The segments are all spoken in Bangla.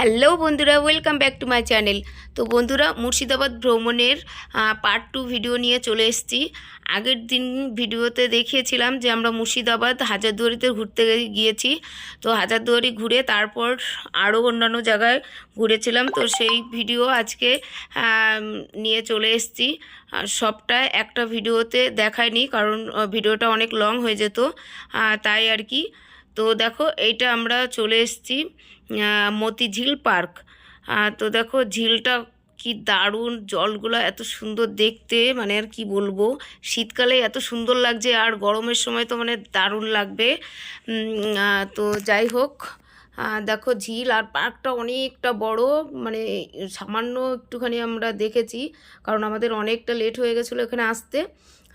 হ্যালো বন্ধুরা, welcome back to my channel. তো বন্ধুরা, মুর্শিদাবাদ ভ্রমণের পার্ট 2 ভিডিও নিয়ে চলে এসেছি। আগের দিন ভিডিওতে দেখিয়েছিলাম যে আমরা মুর্শিদাবাদ হাজারদুয়ারিতে ঘুরতে গিয়েছি। তো হাজারদুয়ারি ঘুরে তারপর আরও অন্যান্য জায়গায় ঘুরেছিলাম। তো সেই ভিডিও আজকে নিয়ে চলে এসেছি। সবটা একটা ভিডিওতে দেখায়নি, কারণ ভিডিওটা অনেক লং হয়ে যেত, তাই আর কি। তো দেখো, এইটা আমরা চলে এসেছি মতিঝিল পার্ক। তো দেখো ঝিলটা কি দারুণ, জলগুলো এত সুন্দর দেখতে, মানে আর কি বলবো। শীতকালে এত সুন্দর লাগছে, আর গরমের সময় তো মানে দারুণ লাগবে। তো যাই হোক, দেখো ঝিল আর পার্কটা অনেকটা বড়, মানে সামান্য একটুখানি আমরা দেখেছি, কারণ আমাদের অনেকটা লেট হয়ে গেছিলো এখানে আসতে।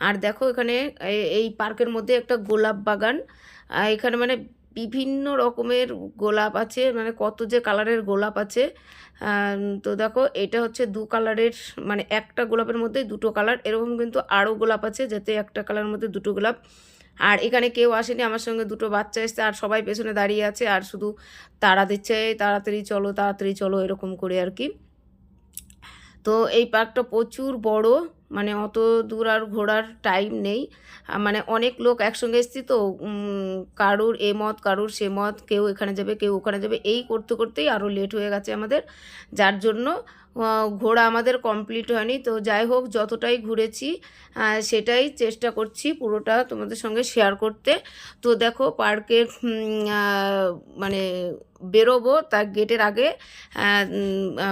আর দেখো এখানে এই পার্কের মধ্যে একটা গোলাপ বাগান, এখানে মানে বিভিন্ন রকমের গোলাপ আছে, মানে কত যে কালারের গোলাপ আছে। তো দেখো এটা হচ্ছে 2 কালারের, মানে একটা গোলাপের মধ্যে 2টো কালার, এরকম কিন্তু আরও গোলাপ আছে যাতে একটা কালারের মধ্যে 2টো গোলাপ। আর এখানে কেউ আসেনি, আমার সঙ্গে 2টো বাচ্চা এসছে, আর সবাই পেছনে দাঁড়িয়ে আছে আর শুধু তাড়া দিচ্ছে, তাড়াতাড়ি চলো তাড়াতাড়ি চলো এরকম করে আর কি। তো এই পার্কটা প্রচুর বড়, মানে অত দূর আর ঘোরার টাইম নেই, মানে অনেক লোক একসঙ্গে এসেছি তো, কারুর এ মত কারুর সে মত, কেউ এখানে যাবে কেউ ওখানে যাবে, এই করতে করতেই আরও লেট হয়ে গেছে আমাদের, যার জন্য ঘোরা আমাদের কমপ্লিট হয়নি। তো যাই হোক, যতটাই ঘুরেছি সেটাই চেষ্টা করছি পুরোটা তোমাদের সঙ্গে শেয়ার করতে। তো দেখো পার্কের মানে বেরোবো তার গেটের আগে,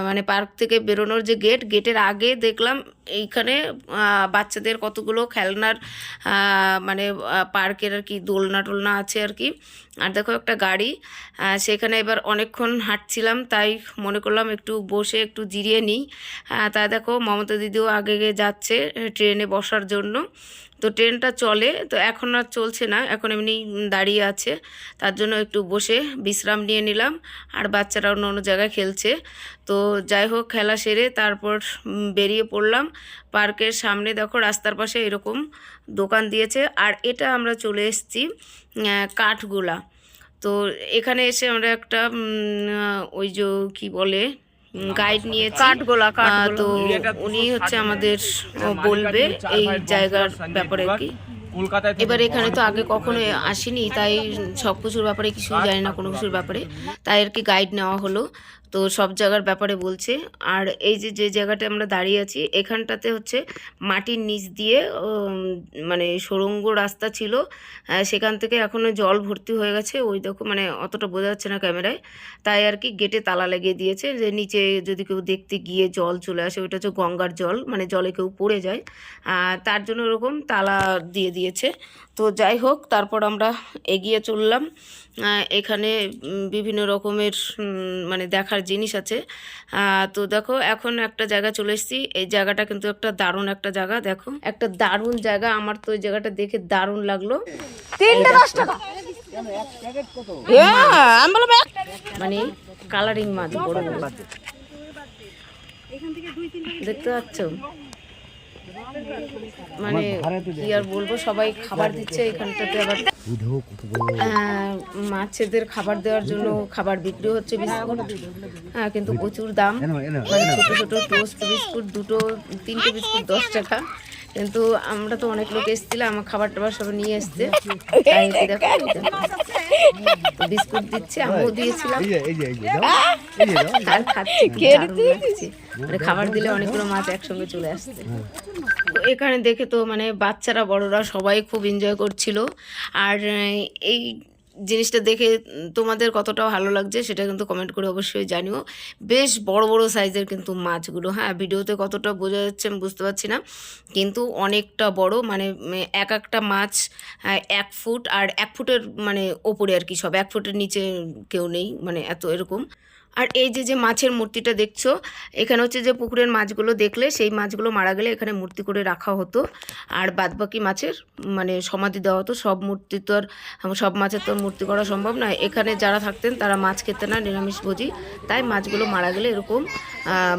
মানে পার্ক থেকে বেরোনোর যে গেটের আগে দেখলাম এইখানে বাচ্চাদের কতগুলো খেলনার, মানে পার্কের আর কি দোলনা টোলনা আছে আর কি। আর দেখো একটা গাড়ি, সেখানে এবার অনেকক্ষণ হাঁটছিলাম, তাই মনে করলাম একটু বসে একটু জিরিয়ে নিই। তাই দেখো মমতা দিদিও আগে যাচ্ছে ট্রেনে বসার জন্য। তো ট্রেনটা চলে, তো এখন আর চলছে না, এখন এমনি দাঁড়িয়ে আছে, তার জন্য একটু বসে বিশ্রাম নিয়ে নিলাম। আর বাচ্চারা অন্য অন্য জায়গায় খেলছে। তো যাই হোক, খেলা সেরে তারপর বেরিয়ে পড়লাম। পার্কের সামনে দেখো রাস্তার পাশে এরকম দোকান দিয়েছে, আর এটা আমরা চলে এসেছি কাঠগোলা। তো এখানে এসে আমরা একটা ওই যে কি বলে গাইড নিয়েছি, কাঠগোলা। তো উনি হচ্ছে আমাদের বলবে এই জায়গার ব্যাপারে আর কি। এবার এখানে তো আগে কখনো আসিনি, তাই সব কিছুর ব্যাপারে কিছু জানি না, কোনো কিছুর ব্যাপারে, তাই আর কি গাইড নেওয়া হলো। তো সব জায়গার ব্যাপারে বলছে। আর এই যে জায়গাটা আমরা দাঁড়িয়ে আছি, এখানটাতে হচ্ছে মাটির নিচ দিয়ে মানে সুড়ঙ্গ রাস্তা ছিল, সেখান থেকে এখনও জল ভর্তি হয়ে গেছে, ওই দেখো, মানে অতটা বোঝা যাচ্ছে না ক্যামেরায়, তাই আর কি গেটে তালা লাগিয়ে দিয়েছে, যে নিচে যদি কেউ দেখতে গিয়ে জল চলে আসে, ওইটা হচ্ছে গঙ্গার জল, মানে জলে কেউ পড়ে যায়, তার জন্য ওরকম তালা দিয়ে দিয়েছে। তো যাই হোক, তারপর আমরা এগিয়ে চললাম। এখানে বিভিন্ন রকমের মানে দেখার জিনিস আছে। তো দেখো এখন একটা জায়গা চলে এসেছি, এই জায়গাটা কিন্তু একটা দারুণ একটা জায়গা, দেখো একটা দারুণ জায়গা, আমার তো ওই জায়গাটা দেখে দারুণ লাগলো। 310 টাকা, মানে কালারিং মাছ, বড় বড় দেখতে পাচ্ছ, মানে কি আর বলবো, সবাই খাবার দিচ্ছে এখানটাতে। আবার মাছেদের খাবার দেওয়ার জন্য খাবার বিক্রি হচ্ছে, বিস্কুট, হ্যাঁ, কিন্তু প্রচুর দাম, মানে ছোটো ছোটো টোস্ট বিস্কুট 2-3টে বিস্কুট 10 টাকা। কিন্তু আমরা তো অনেক লোক এসেছিলাম, আমার খাবার টাবার সব নিয়ে এসছে, তাই দেখো বিস্কুট দিচ্ছে, আমিও দিয়েছিলাম আর খাচ্ছি, মানে খাবার দিলে অনেকগুলো মাছ একসঙ্গে চলে আসছে। তো এখানে দেখে তো মানে বাচ্চারা বড়রা সবাই খুব এনজয় করছিল। আর এই জিনিসটা দেখে তোমাদের কতটা ভালো লাগছে সেটা কিন্তু কমেন্ট করে অবশ্যই জানিও। বেশ বড় বড় সাইজের কিন্তু মাছগুলো, হ্যাঁ, ভিডিওতে কতটা বোঝা যাচ্ছে আমি বুঝতে পারছি না, কিন্তু অনেকটা বড়, মানে এক একটা মাছ 1 ফুট, আর 1 ফুটের মানে ওপরে আর কি, সব 1 ফুটের নিচে কেউ নেই, মানে এত এরকম। আর এই যে মাছের মূর্তিটা দেখছো, এখানে হচ্ছে যে পুকুরের মাছগুলো দেখলে, সেই মাছগুলো মারা গেলে এখানে মূর্তি করে রাখা হতো, আর বাদবাকি মাছের মানে সমাধি দেওয়া হতো। সব মূর্তি তো আর, সব মাছের তো মূর্তি করা সম্ভব নয়। এখানে যারা থাকতেন তারা মাছ খেতেন না, নিরামিষভোজী, তাই মাছগুলো মারা গেলে এরকম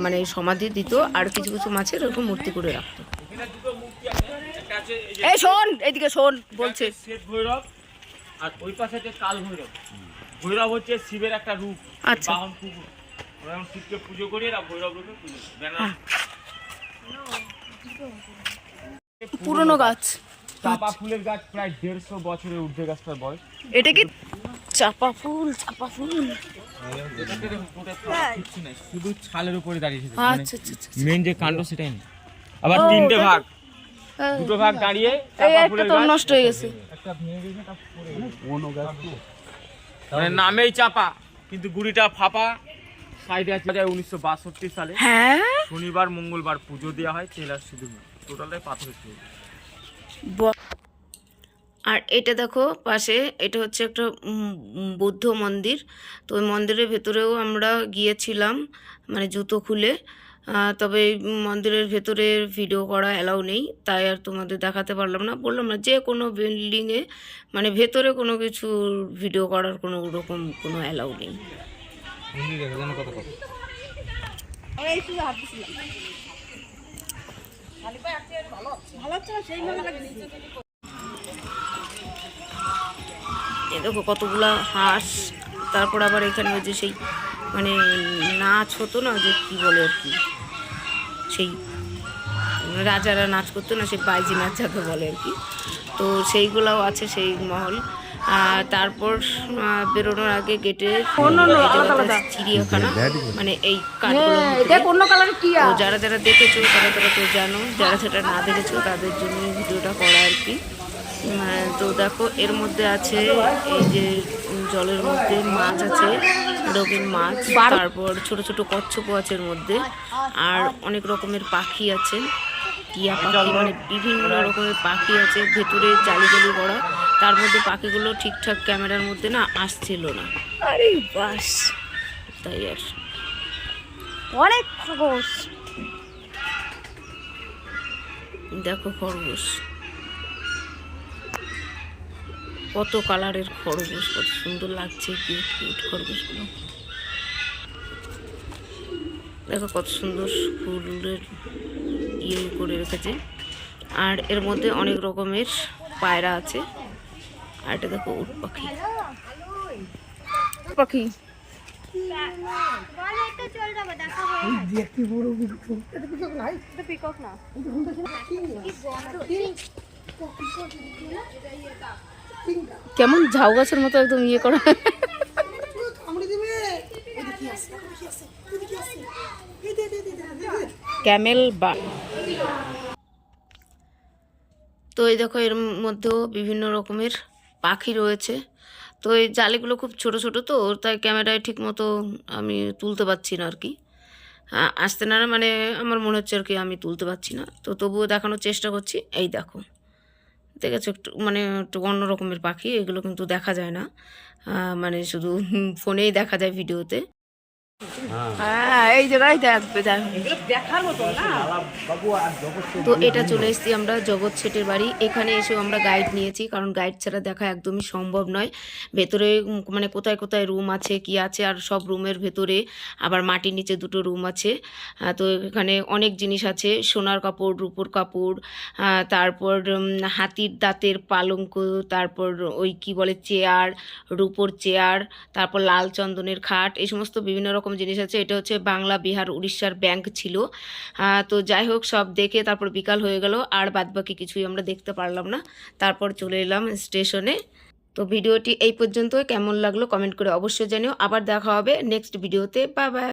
মানে সমাধি দিত, আর কিছু কিছু মাছের এরকম মূর্তি করে রাখতো। এই শোন, এইদিকে শোন বলছে, আর ওই পাশে কাল ভৈরব। ভৈরব হচ্ছে শিবের একটা রূপ। আচ্ছা, শিবকে পুজো করি আর ভৈরব লোকে পুজো পুরনো গাছ, চাপা ফুলের গাছ, প্রায় 150 বছরের ঊর্ধ্বে গাছটার বয়স। এটা কি চাপা ফুল? চাপা ফুল শুধু ছালের উপরে দাঁড়িয়েছে, আচ্ছা আচ্ছা আচ্ছা। মেইন যে কাণ্ড সেটাই না। আবার তিনটে ভাগ, দুটো ভাগ দাঁড়িয়ে চাপা ফুলের গাছ, নষ্ট হয়ে গেছে, একটা ভেঙে গেছে, একটা পড়ে গেছে। কোনো গাছ মানে নামেই চাপা, কিন্তু গুড়িটা ফাঁপা। সাইডে আছে 1962 সালে হ্যাঁ শনিবার মঙ্গলবার পুজো দেওয়া হয় তেল আর সিঁদুর, টোটালটাই পাথরের তৈরি। আর এটা দেখো পাশে, এটা হচ্ছে একটা বৌদ্ধ মন্দির। তো ওই মন্দিরের ভেতরেও আমরা গিয়েছিলাম, মানে জুতো খুলে। তবে এই মন্দিরের ভেতরে ভিডিও করা অ্যালাউ নেই, তাই আর তোমাদের দেখাতে পারলাম না। বললাম না, যে কোনো বিল্ডিংয়ে মানে ভেতরে কোনো কিছু ভিডিও করার কোনো রকম কোনো অ্যালাউ নেই। এ দেখো কতগুলা হাঁস। তারপর আবার এখানে ওই যে সেই মানে নাচ হতো না, যে কি বলে আর কি, সেই রাজারা নাচ করতো না, সেই বাইজি নাচ যাকে বলে আর কি, তো সেইগুলাও আছে সেই মহল। তারপর বেরোনোর আগে গেটে চিড়িয়াখানা, মানে এই কাঠগুলো। তো যারা যারা দেখেছো তারা তারা তো জানো, যারা সেটা না দেখেছো তাদের জন্য ভিডিওটা করা আর কি। তো দেখো এর মধ্যে আছে এই যে জলের মধ্যে মাছ আছে, রঙিন মাছ, তারপর ছোট ছোট কচ্ছপও আছে এর মধ্যে, আর অনেক রকমের পাখি আছে, টিয়া পাখি, মানে বিভিন্ন রকমের পাখি আছে ভেতরে জালি জালি করা। তার মধ্যে পাখিগুলো ঠিকঠাক ক্যামেরার মধ্যে না আসছিল না, আরে বাস, তাই আর অনেক খরগোশ। দেখো খরগোশ, কত কালারের খরগোশ, কত সুন্দর লাগছে, কিউট কিউট খরগোশগুলো। দেখো কত সুন্দর ফুলের ইয়ে করে রেখেছে। আর এর মধ্যে অনেক রকমের পায়রা আছে। আর এটা দেখো উট পাখি, পাখি কেমন ঝাউ গাছের মতো একদম ইয়ে করা। ক্যামেল বা, তো এই দেখো এর মধ্যেও বিভিন্ন রকমের পাখি রয়েছে। তো এই জালিগুলো খুব ছোট ছোট, তো তাই ক্যামেরায় ঠিক মতো আমি তুলতে পারছি না আর কি, আসতে না, মানে আমার মনে হচ্ছে আর কি আমি তুলতে পারছি না, তো তবুও দেখানোর চেষ্টা করছি। এই দেখো, দেখেছো একটু মানে একটু অন্য রকমের পাখি, এগুলো কিন্তু দেখা যায় না, মানে শুধু ফোনেই দেখা যায় ভিডিওতে। এই জায়গায় দেখবে, দেখার মতো না। তো এটা চলে এসেছি আমরা জগৎ শেঠের বাড়ি। এখানে এসেও আমরা গাইড নিয়েছি, কারণ গাইড ছাড়া দেখা একদমই সম্ভব নয়। ভেতরে মানে কোথায় কোথায় রুম আছে কি আছে, আর সব রুমের ভেতরে আবার মাটির নিচে দুটো রুম আছে। তো এখানে অনেক জিনিস আছে, সোনার কাপড়, রূপোর কাপড়, তারপর হাতির দাঁতের পালঙ্ক, তারপর ওই কি বলে চেয়ার, রূপোর চেয়ার, তারপর লাল চন্দনের খাট, এই সমস্ত বিভিন্ন রকম জিনিস আছে। এটা হচ্ছে বাংলা বিহার উড়িষ্যার ব্যাংক ছিল। তো যাই হোক সব দেখে তারপর বিকাল হয়ে গেল, আর বাদবাকি কিছুই আমরা দেখতে পারলাম না। তারপর চলে এলাম স্টেশনে। তো ভিডিওটি এই পর্যন্ত, কেমন লাগলো কমেন্ট করে অবশ্যই জানিও। আবার দেখা হবে নেক্সট ভিডিওতে। Bye bye.